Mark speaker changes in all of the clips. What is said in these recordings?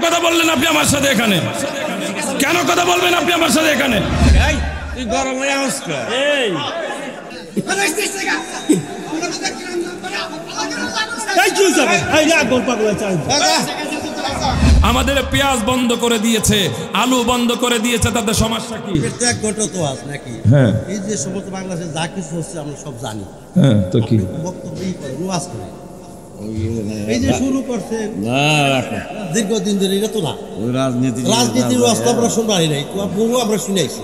Speaker 1: কথা বললেন আপনি আমার সাথে এখানে? কেন কথা বলবেন আপনি আমার সাথে এখানে?
Speaker 2: গরম হয়ে
Speaker 1: আমাদের পেঁয়াজ বন্ধ করে দিয়েছে, আলু বন্ধ করে দিয়েছে, তাদের সমস্যা কি?
Speaker 2: নাকি
Speaker 1: হ্যাঁ,
Speaker 2: এই যে সমস্ত বাংলাদেশে যা কিছু হচ্ছে আমরা সব জানি।
Speaker 1: হ্যাঁ, তো কি
Speaker 2: বক্তব্য ওয়াজ করে এই যে শুরু করছে দীর্ঘদিন ধরে, এটা তো না রাজনীতির ওয়াজ তো আমরা শুনবাই নাই, বহু আমরা শুনেছি।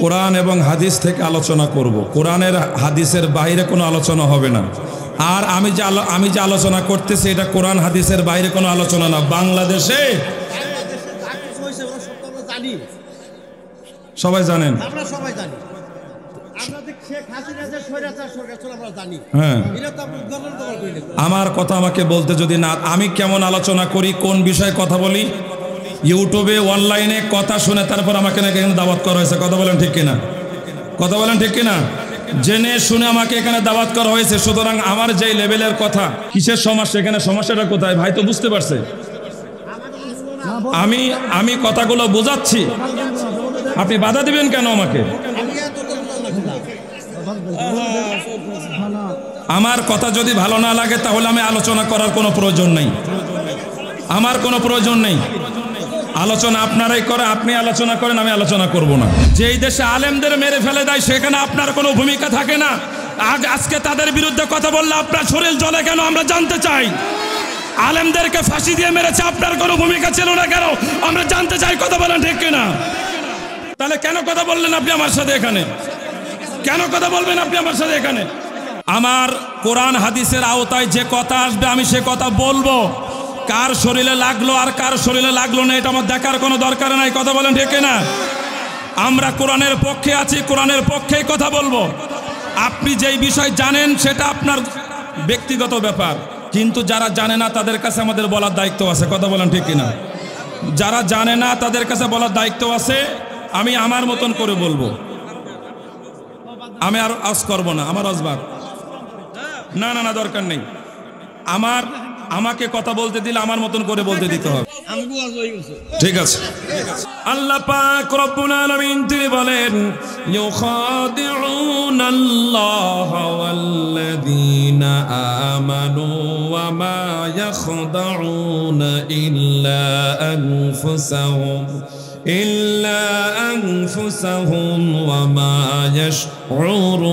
Speaker 1: কোরআন এবং হাদিস থেকে আলোচনা করব, কোরআনের হাদিসের বাইরে কোনো আলোচনা হবে না। আর আমি যে আলোচনা করতেছি এটা কোরআন হাদিসের বাইরে কোনো আলোচনা না। বাংলাদেশে সবাই জানেন, হ্যাঁ। আমার কথা আমাকে বলতে যদি না, আমি কেমন আলোচনা করি, কোন বিষয়ে কথা বলি, ইউটিউবে অনলাইনে কথা শুনে তারপর আমাকে নাকি এখানে দাওয়াত করা হয়েছে। কথা বলেন ঠিক কিনা? কথা বলেন ঠিক কিনা? জেনে শুনে আমাকে এখানে দাওয়াত করা হয়েছে। সুতরাং আমার যে লেভেলের কথা, কিসের সমস্যা, এখানে সমস্যাটা কোথায় ভাই তো বুঝতে পারছে। আমি কথাগুলো বোঝাচ্ছি, আপনি বাধা দিবেন কেন আমাকে? আমার কথা যদি ভালো না লাগে তাহলে আমি আলোচনা করার কোনো প্রয়োজন নেই, আমার কোনো প্রয়োজন নেই। আলোচনা আপনারাই করে, আপনি আলোচনা করেন, আমি আলোচনা করব না। যেই দেশে আলেমদের মেরে ফেলে দেয় সেখানে আপনার কোনো ভূমিকা থাকে না। আজকে তাদের বিরুদ্ধে কথা বললে আপনার শরীর জ্বলে কেন আমরা জানতে চাই। আলেমদেরকে ফাঁসি দিয়ে মেরেছে, আপনার কোনো ভূমিকা ছিল না কেন আমরা জানতে চাই। কথা বলেন ঠিক কিনা? তাহলে কেন কথা বললেন আপনি আমার সাথে এখানে? কেন কথা বলবেন আপনি আমার সাথে এখানে? আমার কোরআন হাদিসের আওতায় যে কথা আসবে আমি সে কথা বলবো। কার শরীরে লাগলো আর কার শরীরে লাগলো না এটা আমার দেখার কোনো দরকার নাই। কথা বলেন ঠিক না? আমরা কোরআনের পক্ষে আছি, কোরআনের পক্ষেই কথা বলবো। আপনি যেই বিষয় জানেন সেটা আপনার ব্যক্তিগত ব্যাপার, কিন্তু যারা জানে না তাদের কাছে আমাদের বলার দায়িত্ব আছে। কথা বলেন ঠিক কিনা? যারা জানে না তাদের কাছে বলার দায়িত্ব আছে। আমি আমার মতন করে বলবো, আমি আর আজ করবো না। আমার আসবার না না না দরকার নেই। আমাকে কথা বলতে দিলে আমার মতন করে বলতে দিতে হবে। ঠিক আছে। আল্লাহ পাক রব্বুল আলামিন তিনি বলেন, ইউখাদিউনাল্লাহা ওয়াল্লাযীনা আমানু ওয়া মা ইয়াখদাউনা ইল্লা আনফুসাহুম ওয়া মা ইয়াশউরুন।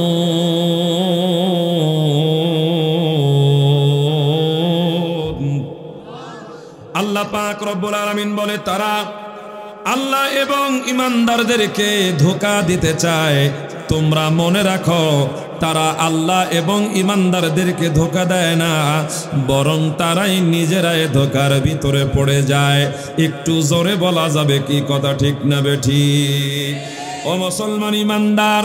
Speaker 1: আল্লাহ পাক রব্বুল আলামিন বলে, তারা আল্লাহ এবং ইমানদারদেরকে ধোঁকা দিতে চায়। তোমরা মনে রাখো, তারা আল্লাহ এবং ইমানদারদেরকে ধোঁকা দেয় না, বরং তারাই নিজেরাই ধোঁকার ভিতরে পড়ে যায়। একটু জোরে বলা যাবে কি কথা, ঠিক না বেঠিক? ও মুসলমান ইমানদার,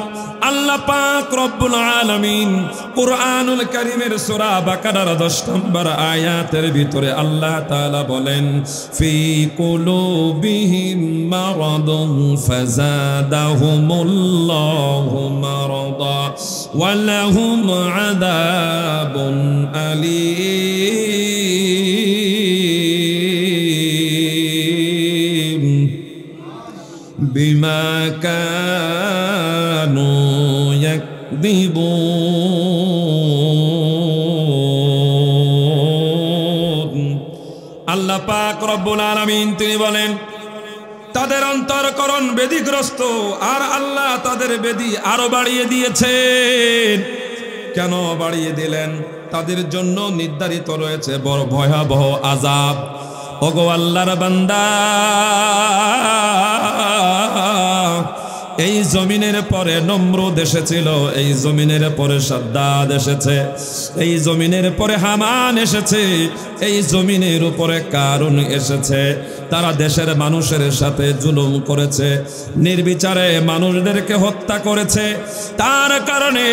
Speaker 1: আল্লাহ পাক রব্বুল আলামিন কুরআনুল কারীমের সূরা বাকারার 10 নম্বর আয়াতের ভিতরে আল্লাহ তাআলা বলেন, ফি কুলুবিহিম মারাদুন ফাযাদাহুমুল্লাহু মারাদা ওয়া লাহুম আযাবুন আলীম বিমা কানু ইয়াকযিবুন। আল্লাহ পাক রব্বুল আলামিন তিনি বলেন, তাদের অন্তরকরণ বেদিগ্রস্ত, আর আল্লাহ তাদের বেদি আরো বাড়িয়ে দিয়েছেন। কেন বাড়িয়ে দিলেন? তাদের জন্য নির্ধারিত রয়েছে বড় ভয়াবহ আযাব। ওগো আল্লাহর বান্দা, এই জমিনের পরে নমরুদ এসেছিল, এই জমিনের পরে সাদ্দাদ এসেছে, এই জমিনের পরে হামান এসেছে, এই জমিনের উপরে কারুন এসেছে। তারা দেশের মানুষের সাথে জুলুম করেছে, নির্বিচারে মানুষদেরকে হত্যা করেছে। তার কারণে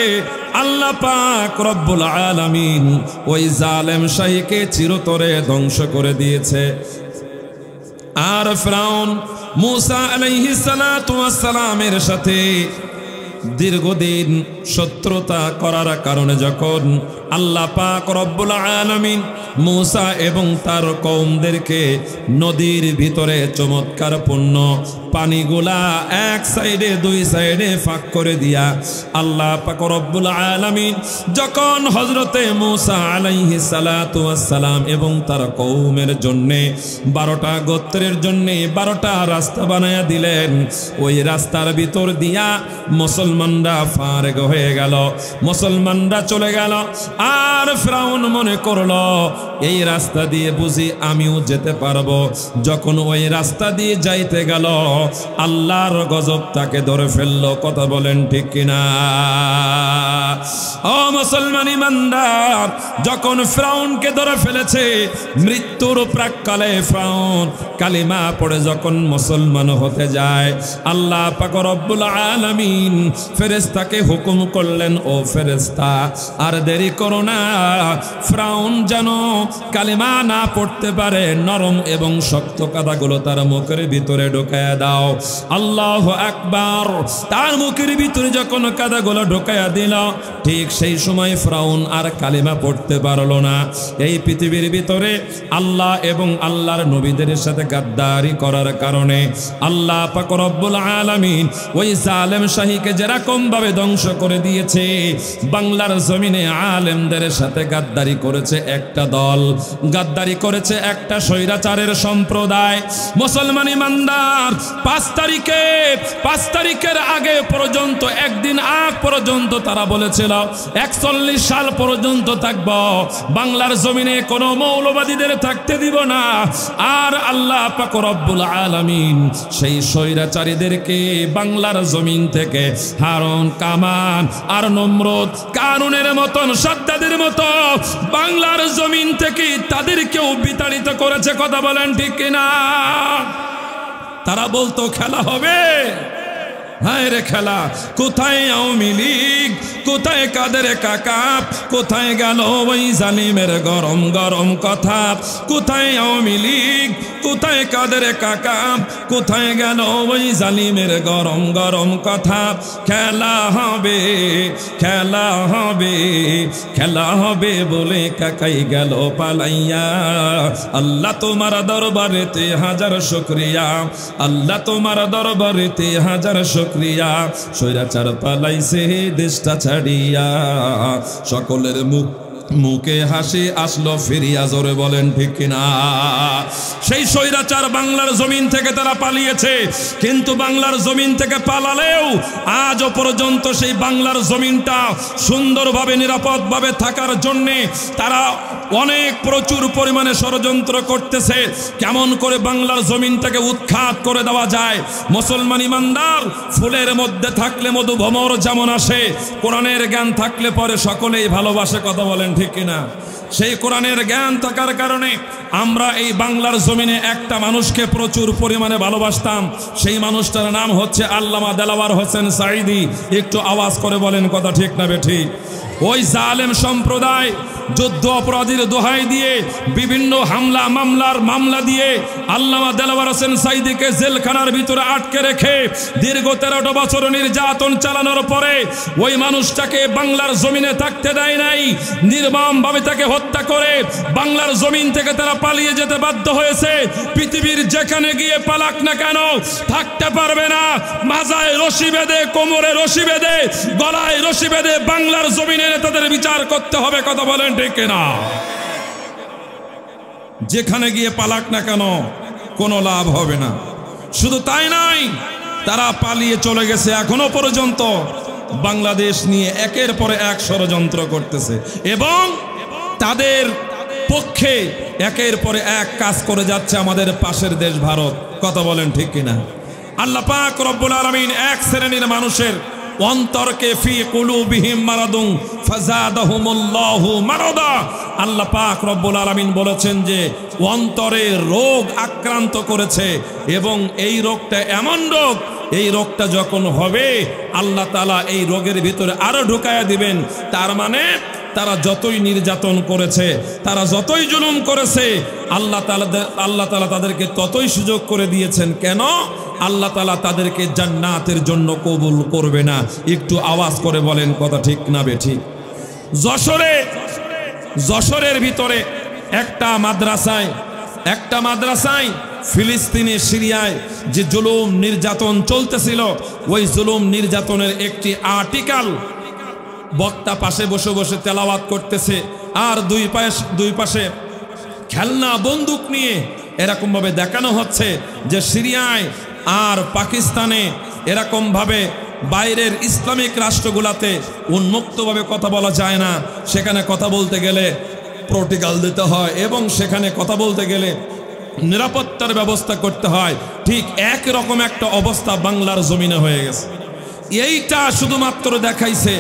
Speaker 1: আল্লাহ পাক রব্বুল আলামিন ওই জালেম শাহীকে চিরতরে ধ্বংস করে দিয়েছে। আর ফিরআউন মুসা আলাইহিস সালাতু ওয়াস সালামের সাথে দীর্ঘদিন শত্রুতা করার কারণে যখন আল্লাহ পাক রব্বুল আলামিন মূসা এবং তার কওমদেরকে নদীর ভিতরে চমৎকার পূর্ণ পানিগুলা এক সাইডে দুই সাইডে ফাঁক করে দিয়া আল্লাহ পাক রব্বুল আলামিন যখন হযরতে মূসা আলাইহিস সালাতু ওয়াস সালাম এবং তার কওমের জন্য 12টা গোত্রের জন্য 12টা রাস্তা বানায়া দিলেন, ওই রাস্তার ভিতর দিয়া মুসলমানরা ফারেক হয়ে গেল, মুসলমানরা চলে গেল। আর ফিরাউন মনে করলো এই রাস্তা দিয়ে বুঝি আমিও যেতে পারবো। যখন ওই রাস্তা দিয়ে যাইতে গেল আল্লাহর গজব তাকে ধরে ফেললো। কথা বলেন ঠিক কিনা? ও মুসলমান ইমানদার, যখন ফিরাউনকে ধরে ফেলেছে, মৃত্যুর প্রাককালে ফিরাউন কালিমা পড়ে যখন মুসলমান হতে যায়, আল্লাহ পাক রব্বুল আলামিন ফেরেশতাকে হুকুম করলেন, ও ফেরেশতা আর দেরি করো না, ফিরাউন যেন কালিমা না পড়তে পারে নরম এবং শক্ত কাদাগুলো তার মুখের ভিতরে ঢোকায়া দাও। আল্লাহু আকবার। তার মুখের ভিতরে যখন কাদাগুলো ঢোকায়া দিল, ঠিক সেই সময় ফিরাউন আর কালিমা পড়তে পারলো না। এই পৃথিবীর ভিতরে আল্লাহ এবং আল্লাহর নবীদের সাথে গাদ্দারি করার কারণে আল্লাহ পাক রব্বুল আলামিন ওই জালেম শাহীকে যেরকম ভাবে ধ্বংস করে দিয়েছে, বাংলার জমিনে আলেমদের সাথে গাদ্দারি করেছে একটা দল, গাদ্দারি করেছে একটা স্বৈরাচারের সম্প্রদায়। মুসলমান ইমানদার, 5 তারিখের আগে পর্যন্ত, একদিন আগ পর্যন্ত তারা বলেছিল 41 সাল পর্যন্ত থাকব, বাংলার জমিনে কোনো মৌলবাদীদের থাকতে দিব না। আর আল্লাহ পাক রব্বুল আলামিন সেই স্বৈরাচারীদেরকে বাংলার জমিন থেকে হারুন, কামান আর নমরুদ, কারুনের মতন, সাদ্দাদের মতো বাংলার জমিন থেকে তাদেরকেও বিতাড়িত করেছে। কথা বলেন ঠিক কিনা? তারা বলতো খেলা হবে, হায় রে খেলা। কোথায় আওয়ামী লীগ, কোথায় কাদের কাকা, কোথায় গেল ওই জালিমের গরম গরম কথা? কোথায় আওয়ামী লীগ, কোথায় কাদের কাকা, কোথায় গেল ওই জালিমের গরম গরম কথা? খেলা হবে, খেলা হবে, খেলা হবে বলে কাকাই গেল পালাইয়া। আল্লাহ তোমার দরবারেতে হাজার শুকরিয়া, আল্লাহ তোমার দরবারেতে হাজার শুকরিয়া। স্বৈরাচার পালাইছে দেশটা ছাড়িয়া, সকলের মুখে হাসি আসলো ফিরিয়া। জোরে বলেন ঠিক কিনা? সেই স্বৈরাচার বাংলার জমিন থেকে তারা পালিয়েছে, কিন্তু বাংলার জমিন থেকে পালালেও আজও পর্যন্ত সেই বাংলার জমিনটা সুন্দরভাবে নিরাপদভাবে থাকার জন্যে তারা অনেক প্রচুর পরিমাণে ষড়যন্ত্র করতেছে, কেমন করে বাংলার জমিনটাকে উৎখাত করে দেওয়া যায়। মুসলমান ইমানদার, ফুলের মধ্যে থাকলে মধু ভমর যেমন আসে, কোরআনের জ্ঞান থাকলে পরে সকলেই ভালোবাসে। কথা বলেন ঠিক কিনা? সেই কোরআনের জ্ঞান থাকার কারণে আমরা এই বাংলার জমিনে একটা মানুষকে প্রচুর পরিমাণে ভালোবাসতাম। সেই মানুষটার নাম হচ্ছে আল্লামা দেলাওয়ার হোসেন সাঈদী। একটু আওয়াজ করে বলেন কথা ঠিক না বেঠিক? ওই জালেম সম্প্রদায় যুদ্ধ অপরাধীর দোহাই দিয়ে বিভিন্ন হামলা মামলার মামলা দিয়ে আল্লামা দেলাওয়ার হোসেন সাঈদীকে জেলখানার ভিতরে আটকে রেখে দীর্ঘ 13টা বছর নির্যাতন চালানোর পরে ওই মানুষটাকে বাংলার জমিনে থাকতে দেয় নাই, নির্মমভাবে তাকে হত্যা করে বাংলার জমিন থেকে তারা পালিয়ে যেতে বাধ্য হয়েছে। পৃথিবীর যেখানে গিয়ে পালাক না কেন থাকতে পারবে না। মাজায় রশি বেঁধে, কোমরে রশি বেঁধে, গলায় রশি বেঁধে বাংলার জমিনে তাদের বিচার করতে হবে। কথা বলেন ঠিক না? যেখানে গিয়ে পালাক না কেন কোনো লাভ হবে না। শুধু তাই নাই, তারা পালিয়ে চলে গেছে, এখনো পর্যন্ত বাংলাদেশ নিয়ে একের পরে এক ষড়যন্ত্র করতেছে এবং তাদের পক্ষে একের পরে এক কাজ করে যাচ্ছে আমাদের পাশের দেশ ভারত। কথা বলেন ঠিক কিনা? আল্লাহ পাক রব্বুল আলামিন এক শ্রেণীর মানুষের অন্তরকে ফি কুলুবিহিম মারাদুন ফাযাদাহুমুল্লাহু মারাদা। আল্লাহ পাক রব্বুল আলামিন বলেছেন যে অন্তরে রোগ আক্রান্ত করেছে এবং এই রোগটা এমন রোগ, এই রোগটা যখন হবে আল্লাহ তাআলা এই রোগের ভিতরে আরো ঢুকায়া দিবেন। তার মানে তারা যতই নির্যাতন করেছে, তারা যতই জুলুম করেছে, আল্লাহ তাআলা তাদেরকে ততই সুযোগ করে দিয়েছেন। কেন? আল্লাহ তাআলা তাদেরকে জান্নাতের জন্য কবুল করবে না। একটু আওয়াজ করে বলেন কথা ঠিক না বেঠিক? যশোরের ভিতরে একটা মাদ্রাসায় ফিলিস্তিনে সিরিয়ায় যে জুলুম নির্যাতন চলতেছিল, ওই জুলুম নির্যাতনের একটি আর্টিকেল বক্তা পাশে বসে বসে তেলাওয়াত করতেছে, আর দুই পাশে খেলনা বন্দুক নিয়ে এরকম ভাবে দেখানো হচ্ছে যে সিরিয়ায় আর পাকিস্তানে এরকম ভাবে বাইরের ইসলামিক রাষ্ট্রগুলাতে উন্মুক্তভাবে কথা বলা যায় না, সেখানে কথা বলতে গেলে প্রোটোকল দিতে হয় এবং সেখানে কথা বলতে গেলে নিরাপত্তার ব্যবস্থা করতে হয়। ঠিক একরকম একটা অবস্থা বাংলার জমিনে হয়ে গেছে। এইটা শুধুমাত্র দেখাইছে।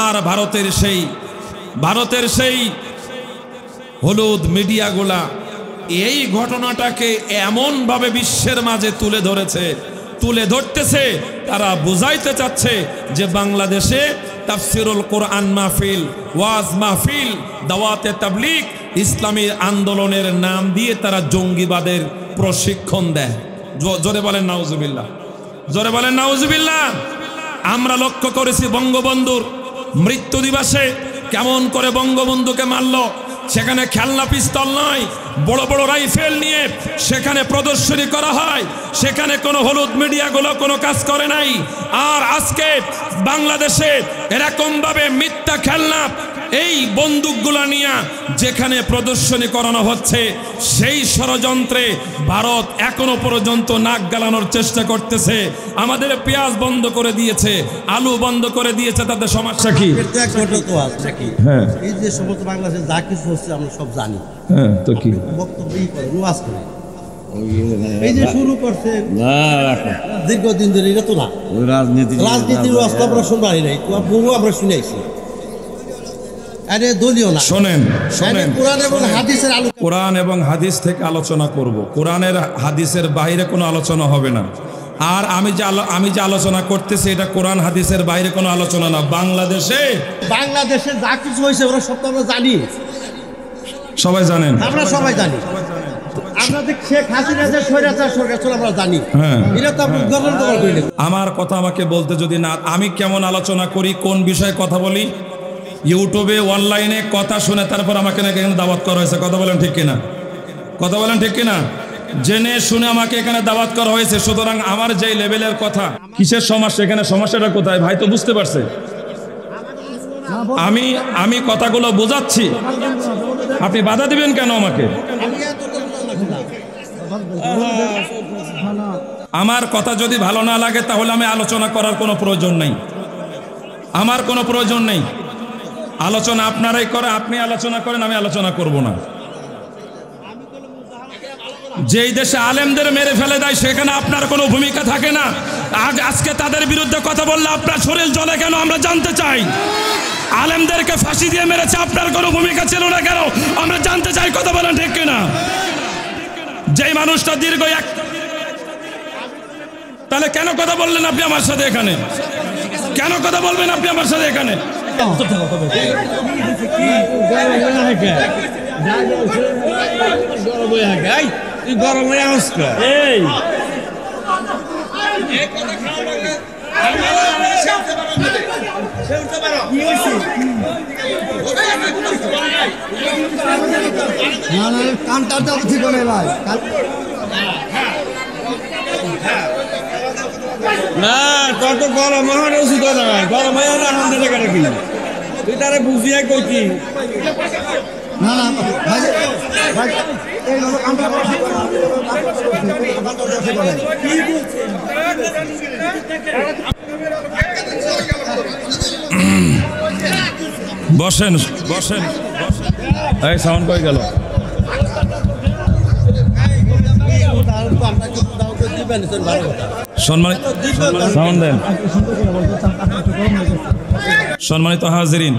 Speaker 1: আর ভারতের সেই হলুদ মিডিয়াগুলা এই ঘটনাটাকে এমনভাবে বিশ্বের মাঝে তুলে ধরতেছে, তারা বুঝাইতে চাচ্ছে যে বাংলাদেশে তাফসিরুল কোরআন মাহফিল, ওয়াজ মাহফিল, দাওয়াতে তাবলীগ, ইসলামী আন্দোলনের নাম দিয়ে তারা জঙ্গিবাদের প্রশিক্ষণ দেয়। জোরে বলেন নাউজুবিল্লাহ, জোরে বলেন নাউজুবিল্লাহ। আমরা লক্ষ্য করেছি বঙ্গবন্ধুর মৃত্যু দিবসে কেমন করে বঙ্গবন্ধুকে মারল। সেখানে খেলনা পিস্তল নয়, বড় বড় রাইফেল নিয়ে সেখানে প্রদর্শনী করা হয়। সেখানে কোনো হলুদ মিডিয়াগুলো কোনো কাজ করে নাই। আর আজকে বাংলাদেশে এরকম ভাবে মিথ্যা খেলনা এই বন্দুকগুলো নিয়ে যেখানে প্রদর্শনী করানো হচ্ছে, সেই ষড়যন্ত্রে ভারত এখনো পর্যন্ত নাক গালানোর চেষ্টা করতেছে। আমাদের পেঁয়াজ বন্ধ করে দিয়েছে, আলু বন্ধ করে দিয়েছে, তাদের সমস্যা কি?
Speaker 2: হ্যাঁ, এই যে সমস্ত বাংলাদেশে যা কিছু হচ্ছে আমরা সব জানি।
Speaker 1: হ্যাঁ, তো কি
Speaker 2: বক্তব্যই করে ওয়াজ করে এই যে শুরু করছে দীর্ঘদিন ধরে, এটা তো না রাজনীতির ওয়াজ তো আমরা শুনবাই নাই, বহু আমরা শুনেছি।
Speaker 1: কোরআন এবং হাদিস থেকে আলোচনা করব। কোরআনের হাদিসের বাইরে কোনো আলোচনা হবে না। আর আমি যে আলোচনা করতেছি এটা কোরআন হাদিসের বাইরে কোনো আলোচনা না। বাংলাদেশে
Speaker 2: যা কিছু হয়েছে ওরা সব তো আমরা জানি,
Speaker 1: সবাই জানেন,
Speaker 2: আমরা সবাই জানি।
Speaker 1: আমার কথা আমাকে বলতে যদি না, আমি কেমন আলোচনা করি, কোন বিষয়ে কথা বলি, ইউটিউবে অনলাইনে কথা শুনে তারপর আমাকে নাকি এখানে দাওয়াত করা হয়েছে। কথা বলেন ঠিক কিনা? কথা বলেন ঠিক কিনা? জেনে শুনে আমাকে এখানে দাওয়াত করা হয়েছে। সুতরাং আমার যেই লেভেলের কথা, কিসের সমস্যা, এখানে সমস্যাটা কোথায় ভাই তো বুঝতে পারছে। আমি কথাগুলো বোঝাচ্ছি, আপনি বাধা দিবেন কেন আমাকে? আমার কথা যদি ভালো না লাগে তাহলে আমি আলোচনা করার কোনো প্রয়োজন নেই, আমার কোনো প্রয়োজন নেই। আলোচনা আপনারাই করে, আপনি আলোচনা করেন, আমি আলোচনা করব না। যেই দেশে আলেমদের মেরে ফেলে দেয় সেখানে আপনার কোনো ভূমিকা থাকে না। আজকে তাদের বিরুদ্ধে কথা বললে আপনার শরীর জ্বলে কেন আমরা জানতে চাই। আলেমদেরকে ফাঁসি দিয়ে মেরেছে, আপনার কোনো ভূমিকা ছিল না কেন আমরা জানতে চাই। কথা বলেন ঠিক কিনা? যেই মানুষটা দীর্ঘ তাহলে কেন কথা বললেন আপনি আমার সাথে এখানে? কেন কথা বলবেন আপনি আমার সাথে এখানে?
Speaker 3: না তোর তো গরম হওয়ার উচিত না, গরম হয়ে আনন্দ টাকাটা কি তুই তারা বুঝিয়ে কইছি না না
Speaker 1: বসেন বসেন, এই সাউন্ড কই গেল? সম্মানিত হাজিরিন,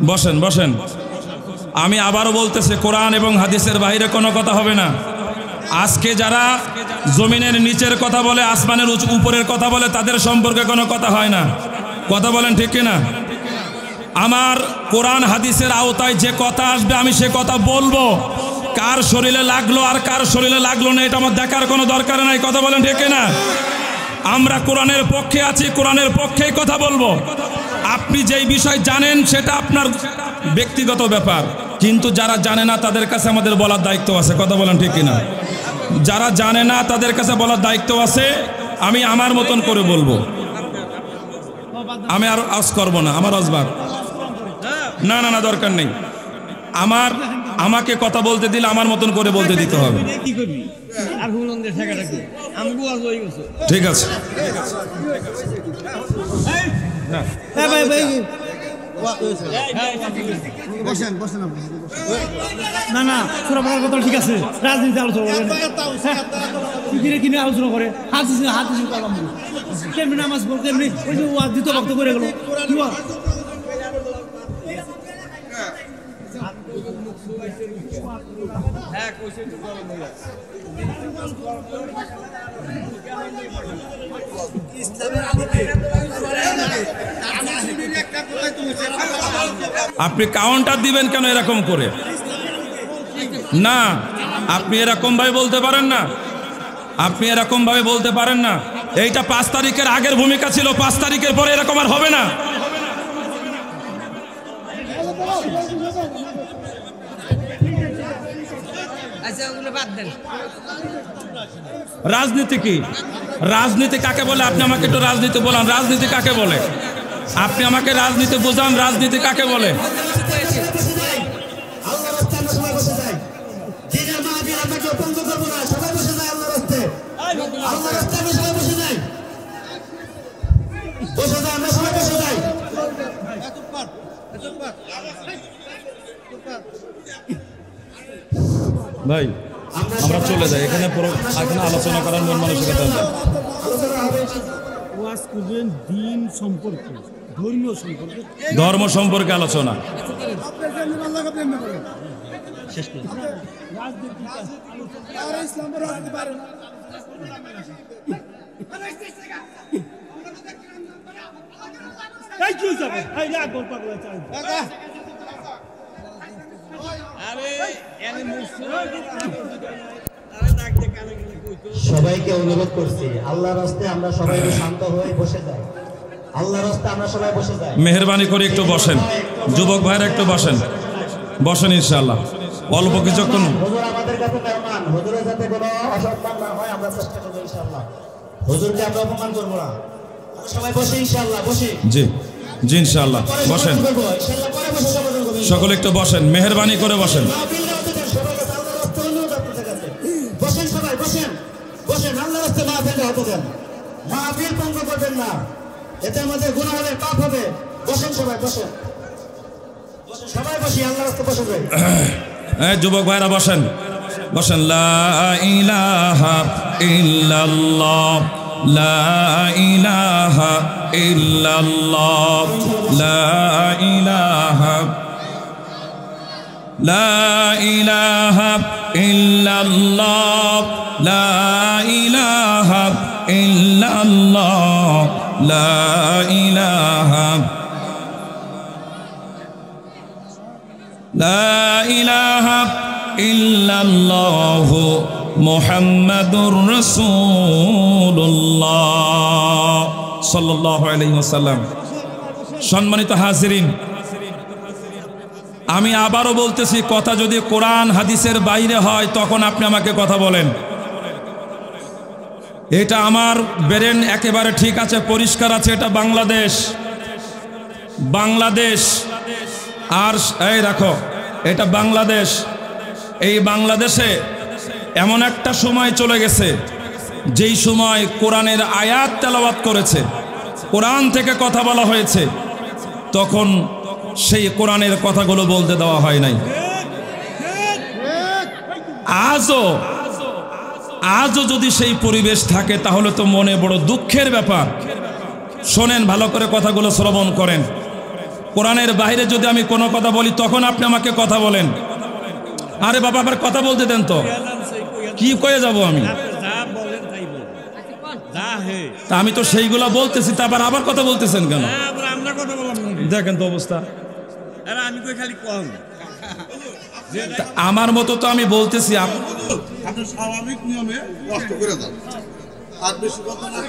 Speaker 1: বসেন বসেন। আমি আবারও বলতেছি, কোরআন এবং হাদিসের বাইরে কোনো কথা হবে না। আজকে যারা জমিনের নিচের কথা বলে, আসমানের উপরের কথা বলে, তাদের সম্পর্কে কোনো কথা হয় না। কথা বলেন ঠিক কিনা? আমার কোরআন হাদিসের আওতায় যে কথা আসবে আমি সে কথা বলবো। কার শরীরে লাগলো আর কার শরীরে লাগলো না এটা আমার দেখার কোনো দরকার নাই। কথা বলেন ঠিক না? আমরা কোরআনের পক্ষে আছি, কোরআনের পক্ষেই কথা বলবো। আপনি যেই বিষয় জানেন সেটা আপনার ব্যক্তিগত ব্যাপার, কিন্তু যারা জানে না তাদের কাছে আমাদের বলার দায়িত্ব আছে। কথা বলেন ঠিক কিনা? যারা জানে না তাদের কাছে বলার দায়িত্ব আছে। আমি আমার মতন করে বলবো, আমি আর আওয়াজ করবো না। আমার আওয়াজবার না না না দরকার নেই। আমাকে কথা বলতে দিলে আমার মতন করে বলতে দিতে হবে। ঠিক আছে
Speaker 4: না না তোরা বলার কথা ঠিক আছে, রাজনীতি আলোচনা করে কিনে আলোচনা করে হাত কেমনি নামাজ পড় কেমনি ওই যে দ্বিতীয় ভক্ত করে গেল কি বল?
Speaker 1: আপনি কাউন্টার দিবেন কেন এরকম করে? না, আপনি এরকম ভাবে বলতে পারেন না। আপনি এরকম ভাবে বলতে পারেন না। এইটা 5 তারিখের আগের ভূমিকা ছিল, 5 তারিখের পরে এরকম আর হবে না। রাজনীতি কি? রাজনীতি কাকে বলে? আপনি আমাকে একটু রাজনীতি বলান। রাজনীতি কাকে বলে? আপনি আমাকে রাজনীতি বোঝান। রাজনীতি কাকে বলে? ভাই আমরা চলে যাই, এখানে আলোচনা করার মন মানসিকতা নেই।
Speaker 4: দিন সম্পর্কে, ধর্মীয় সম্পর্কে,
Speaker 1: ধর্ম সম্পর্কে আলোচনা।
Speaker 5: সবাইকে অনুরোধ করছি আল্লাহর রাস্তায় আমরা সবাই শান্ত হয়ে বসে যাই। আল্লাহর রাস্তায় আমরা সবাই বসে যাই।
Speaker 1: মেহেরবানি করে একটু বসেন, যুবক ভাইরা একটু বসেন, বসেন ইনশাআল্লাহ। অল্প কিছুক্ষণ
Speaker 5: হুজুর আমাদের কাছে মেহমান, হুজুরের সাথে কোনো অসম্মান না হয় আমরা চেষ্টা করব ইনশাআল্লাহ। হুজুরকে আমরা অপমান করব না। সবাই বসে ইনশাআল্লাহ, বসে।
Speaker 1: জি জি ইনশাআল্লাহ বসেন, সকলে একটু বসেন, মেহেরবানি করে বসেন।
Speaker 5: বসেন সবাই, বসেন বসেন। আল্লাহর রাস্তায় মাহফিল হতে দেন, মাহফিল ভঙ্গ করবেন না, এতে আমাদের গুনাহ হবে, পাপ হবে। বসেন সবাই, বসেন সবাই, বসি আল্লাহর রাস্তায় বসে যাই।
Speaker 1: যুবক ভাইরা বসেন, বসেন। লা ইলাহা ইল্লাল্লাহ, লা ইলাহা ইল্লাল্লাহ, লা ইলাহা, লা ইলাহা ইল্লাল্লাহ, লা ইলাহা ইল্লাল্লাহ, লা ইলাহা, লা ইলাহা ইল্লাল্লাহ মুহাম্মাদুর রাসূলুল্লাহ সাল্লাল্লাহু আলাইহি ওয়াসাল্লাম। সম্মানিত হাজিরিন, আমি আবারও বলতেছি, কথা যদি কোরআন হাদিসের বাইরে হয় তখন আপনি আমাকে কথা বলেন। এটা আমার ব্রেন একেবারে ঠিক আছে, পরিষ্কার আছে। এটা বাংলাদেশ, বাংলাদেশ। আর এই রাখো, এটা বাংলাদেশ। এই বাংলাদেশে এমন একটা সময় চলে গেছে যেই সময় কোরআনের আয়াত তেলাওয়াত করেছে, কোরআন থেকে কথা বলা হয়েছে, তখন সেই কোরআনের কথাগুলো বলতে দেওয়া হয় নাই। আজও যদি সেই পরিবেশ থাকে তাহলে তো মনে বড় দুঃখের ব্যাপার। শোনেন, ভালো করে কথাগুলো শ্রবণ করেন। কোরআনের বাইরে যদি আমি কোনো কথা বলি তখন আপনি আমাকে কথা বলেন। আরে বাবা, আবার কথা বলতে দেন তো, কি কয়ে যাব আমি? তা আমি তো সেইগুলা বলতেছি, তারপর আবার কথা বলতেছেন কেন? দেখেন তো অবস্থা।
Speaker 3: আরে আমি কই খালি কম
Speaker 1: তা আমার মতো তো আমি বলতেছি
Speaker 6: আপনি স্বাভাবিক নিয়মে কষ্ট করে যান আর বেশি কথা না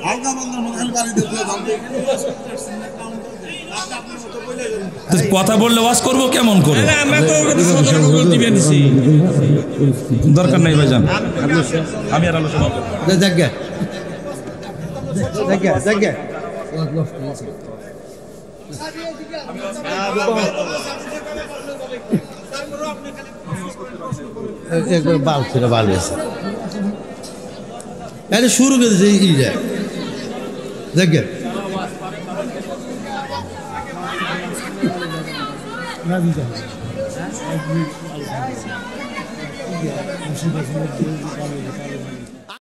Speaker 6: হালকা বান্দার মতো খালি বাড়ি দিয়ে যান
Speaker 1: কথা বললে ওয়াজ করবো কেমন করে
Speaker 3: আমরা তো সতর্ক করে দিবেন
Speaker 1: দরকার নেই ভাইজান আমি আর আলোচনা করব
Speaker 2: জায়গা একবার বাল ছেড়ে বাল আছে আরে শুরু করে দিয়েছে ই যায় জায়গা
Speaker 4: রাজনীতি